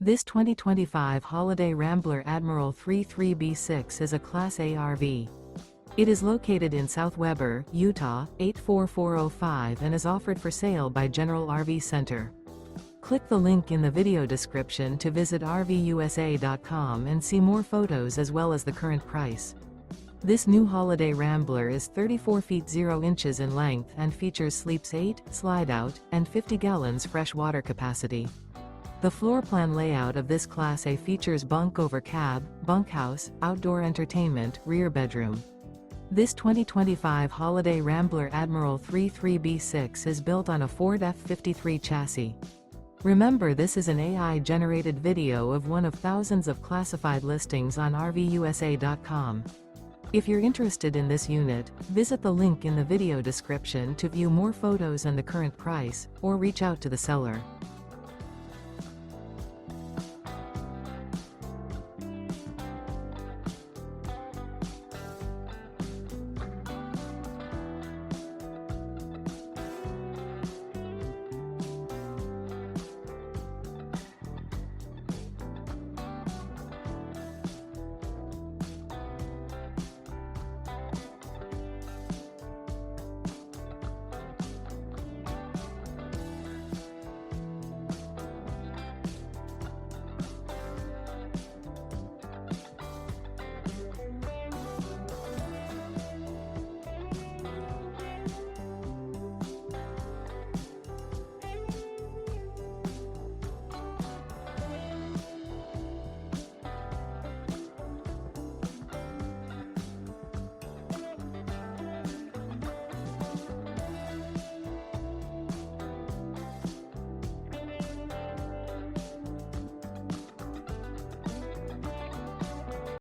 This 2025 Holiday Rambler Admiral 33B6 is a Class A RV. It is located in South Weber, Utah, 84405 and is offered for sale by General RV Center. Click the link in the video description to visit RVUSA.com and see more photos as well as the current price. This new Holiday Rambler is 34 feet 0 inches in length and features sleeps 8, slide-out, and 50 gallons fresh water capacity. The floor plan layout of this Class A features bunk over cab, bunkhouse, outdoor entertainment, rear bedroom. This 2025 Holiday Rambler Admiral 33B6 is built on a Ford F-53 chassis. Remember, this is an AI-generated video of one of thousands of classified listings on RVUSA.com. If you're interested in this unit, visit the link in the video description to view more photos and the current price, or reach out to the seller.